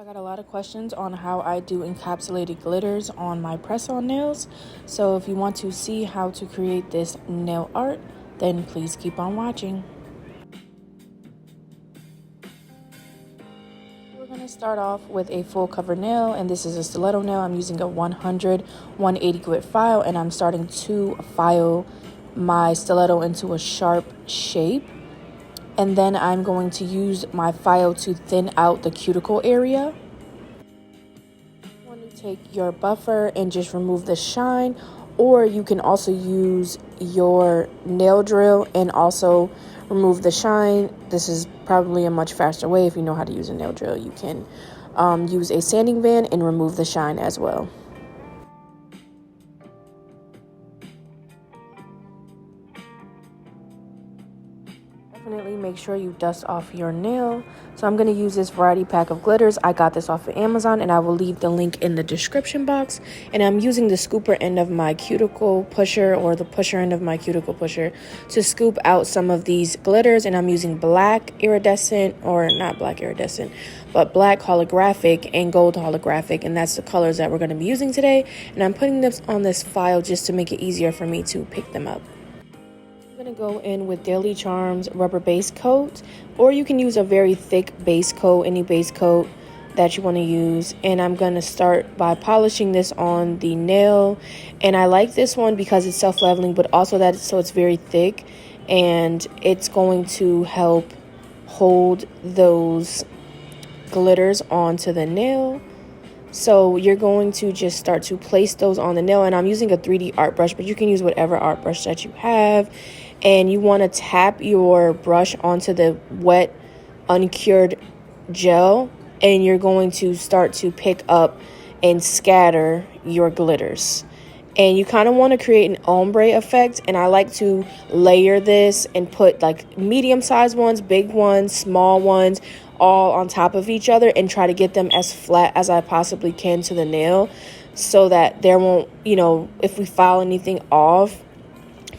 I got a lot of questions on how I do encapsulated glitters on my press-on nails. So if you want to see how to create this nail art, then please keep on watching. We're going to start off with a full cover nail, and this is a stiletto nail. I'm using a 180 grit file, and I'm starting to file my stiletto into a sharp shape. And then I'm going to use my file to thin out the cuticle area. You want to take your buffer and just remove the shine, or you can also use your nail drill and also remove the shine. This is probably a much faster way. If you know how to use a nail drill, you can use a sanding band and remove the shine as well. Definitely make sure you dust off your nail. So I'm going to use this variety pack of glitters. I got this off of Amazon, and I will leave the link in the description box. And I'm using the scooper end of my cuticle pusher, or the pusher end of my cuticle pusher, to scoop out some of these glitters. And I'm using black iridescent, or not black iridescent, but black holographic and gold holographic, and that's the colors that we're going to be using today. And I'm putting this on this file just to make it easier for me to pick them up. I'm going to go in with Daily Charms rubber base coat, or you can use a very thick base coat, any base coat that you want to use. And I'm going to start by polishing this on the nail. And I like this one because it's self-leveling, but also that it's very thick, and it's going to help hold those glitters onto the nail. So you're going to just start to place those on the nail, and I'm using a 3D art brush, but you can use whatever art brush that you have. And you want to tap your brush onto the wet, uncured gel, and you're going to start to pick up and scatter your glitters. And you kind of want to create an ombre effect, and I like to layer this and put like medium-sized ones, big ones, small ones, all on top of each other, and try to get them as flat as I possibly can to the nail, so that there won't, if we file anything off,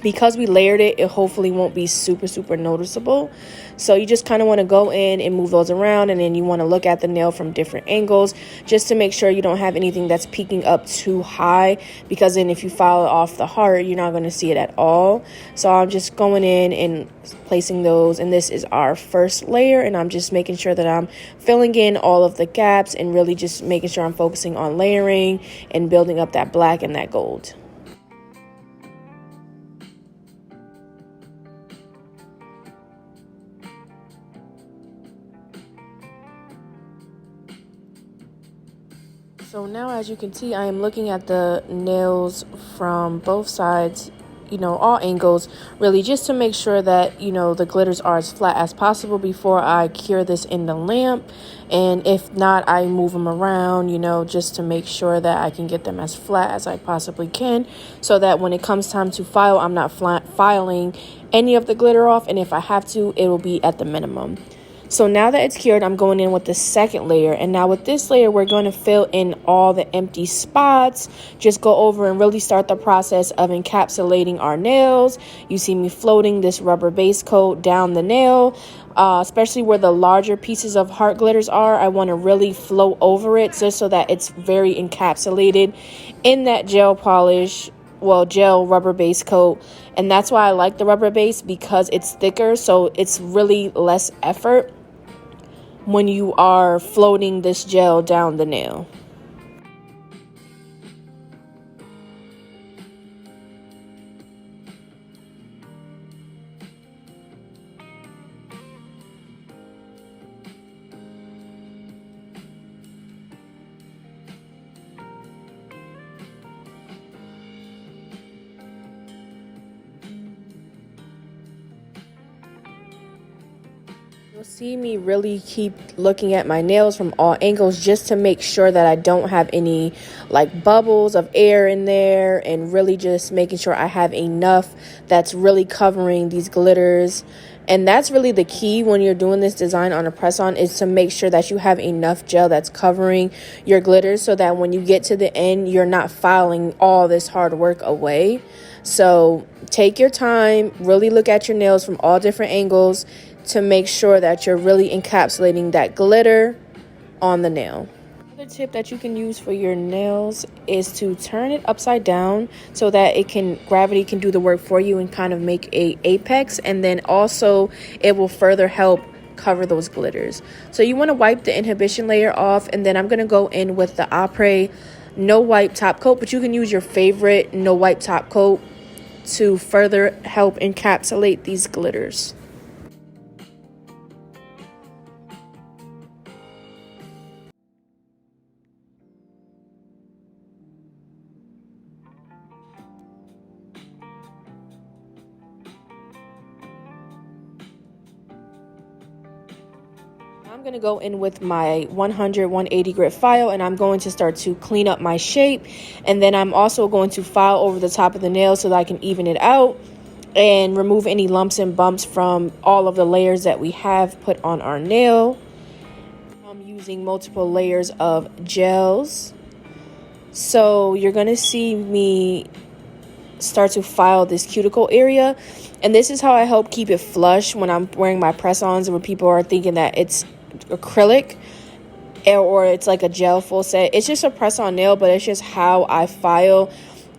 because we layered it, it hopefully won't be super noticeable. So you just kind of want to go in and move those around, and then you want to look at the nail from different angles just to make sure you don't have anything that's peeking up too high, because then if you file it off the heart, you're not going to see it at all. So I'm just going in and placing those, and this is our first layer, and I'm just making sure that I'm filling in all of the gaps and really just making sure I'm focusing on layering and building up that black and that gold. So now, as you can see, I am looking at the nails from both sides, all angles, really, just to make sure that, the glitters are as flat as possible before I cure this in the lamp. And if not, I move them around, just to make sure that I can get them as flat as I possibly can, so that when it comes time to file, I'm not filing any of the glitter off. And if I have to, it will be at the minimum. So now that it's cured, I'm going in with the second layer. And now with this layer, we're going to fill in all the empty spots. Just go over and really start the process of encapsulating our nails. You see me floating this rubber base coat down the nail, especially where the larger pieces of heart glitters are. I want to really float over it just so that it's very encapsulated in that gel polish. Gel rubber base coat. And that's why I like the rubber base, because it's thicker, so it's really less effort when you are floating this gel down the nail. You'll see me really keep looking at my nails from all angles just to make sure that I don't have any like bubbles of air in there, and really just making sure I have enough that's really covering these glitters. And that's really the key when you're doing this design on a press-on, is to make sure that you have enough gel that's covering your glitters, so that when you get to the end, you're not filing all this hard work away. So take your time, really look at your nails from all different angles to make sure that you're really encapsulating that glitter on the nail. Another tip that you can use for your nails is to turn it upside down so that gravity can do the work for you and kind of make a apex, and then also it will further help cover those glitters. So you want to wipe the inhibition layer off, and then I'm going to go in with the Après no wipe top coat, but you can use your favorite no wipe top coat to further help encapsulate these glitters. I'm going to go in with my 180 grit file, and I'm going to start to clean up my shape, and then I'm also going to file over the top of the nail so that I can even it out and remove any lumps and bumps from all of the layers that we have put on our nail. I'm using multiple layers of gels, so you're going to see me start to file this cuticle area, and this is how I help keep it flush when I'm wearing my press-ons, where people are thinking that it's acrylic or it's like a gel full set. It's just a press-on nail, but it's just how I file.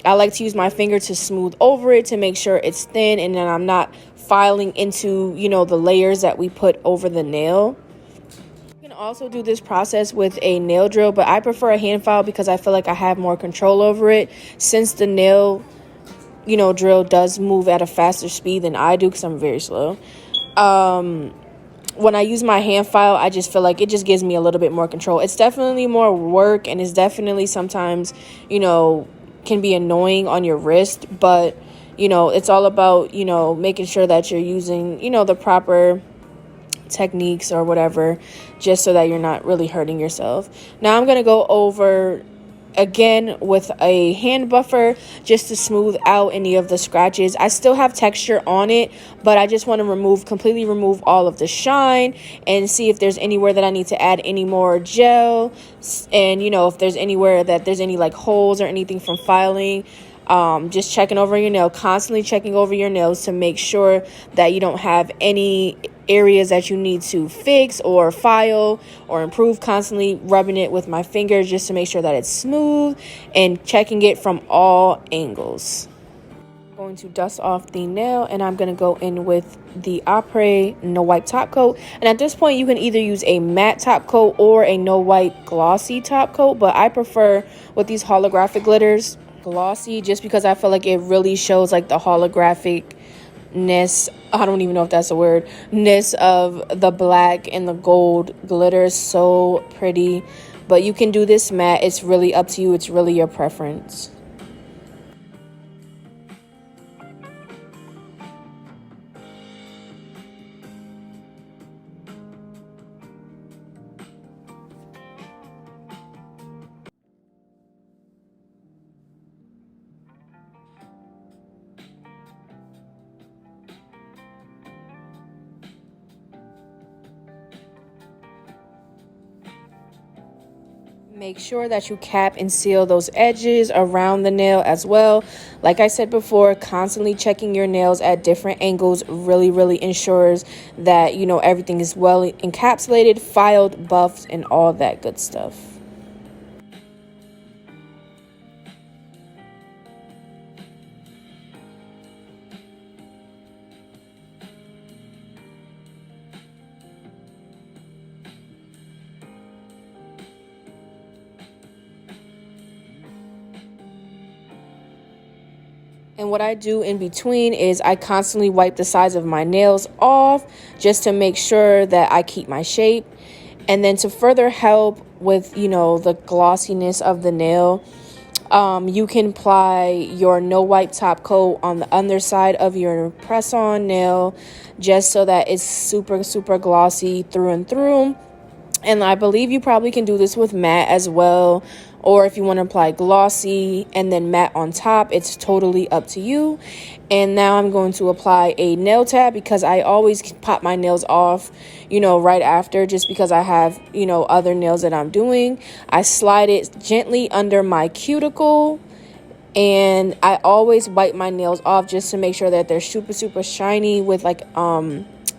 I like to use my finger to smooth over it to make sure it's thin, and then I'm not filing into, you know, the layers that we put over the nail. You can also do this process with a nail drill, but I prefer a hand file because I feel like I have more control over it, since the nail, you know, drill does move at a faster speed than I do because I'm very slow. When I use my hand file, I just feel like it just gives me a little bit more control. It's definitely more work, and it's definitely sometimes, you know, can be annoying on your wrist, but, you know, it's all about, you know, making sure that you're using, you know, the proper techniques or whatever, just so that you're not really hurting yourself. Now I'm going to go over again with a hand buffer just to smooth out any of the scratches. I still have texture on it, but I just want to completely remove all of the shine and see if there's anywhere that I need to add any more gel, and, you know, if there's anywhere that there's any like holes or anything from filing. Just checking over your nail, constantly checking over your nails to make sure that you don't have any areas that you need to fix or file or improve. Constantly rubbing it with my fingers just to make sure that it's smooth and checking it from all angles. I'm going to dust off the nail, and I'm going to go in with the Après no wipe top coat. And at this point, you can either use a matte top coat or a no wipe glossy top coat, but I prefer with these holographic glitters glossy, just because I feel like it really shows like the holographicness, I don't even know if that's a word, ness of the black and the gold glitter. So pretty. But you can do this matte. It's really up to you. It's really your preference. Make sure that you cap and seal those edges around the nail as well. Like I said before, constantly checking your nails at different angles really ensures that, you know, everything is well encapsulated, filed, buffed, and all that good stuff. And what I do in between is I constantly wipe the sides of my nails off just to make sure that I keep my shape. And then to further help with, you know, the glossiness of the nail, you can apply your no wipe top coat on the underside of your press-on nail just so that it's super glossy through and through. And I believe you probably can do this with matte as well, or if you want to apply glossy and then matte on top, it's totally up to you. And now I'm going to apply a nail tab because I always pop my nails off, you know, right after, just because I have, you know, other nails that I'm doing. I slide it gently under my cuticle, and I always wipe my nails off just to make sure that they're super shiny with like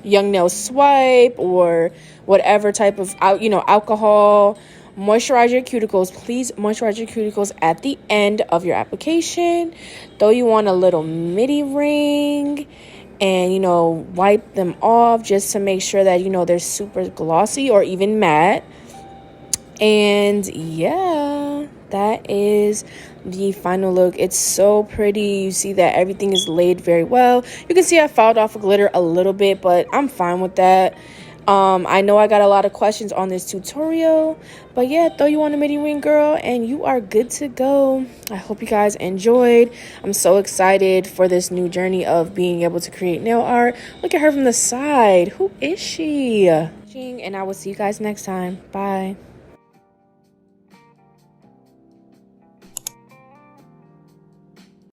young nail swipe or whatever type of, you know, alcohol moisturize your cuticles. Please moisturize your cuticles at the end of your application. Throw you on a little midi ring and, you know, wipe them off just to make sure that, you know, they're super glossy or even matte. And yeah, that is the final look. It's so pretty. You see that everything is laid very well. You can see I fouled off a glitter a little bit, but I'm fine with that. I know I got a lot of questions on this tutorial, but yeah, throw you on a midi ring, girl, and you are good to go. I hope you guys enjoyed. I'm so excited for this new journey of being able to create nail art. Look at her from the side. Who is she? And I will see you guys next time. Bye.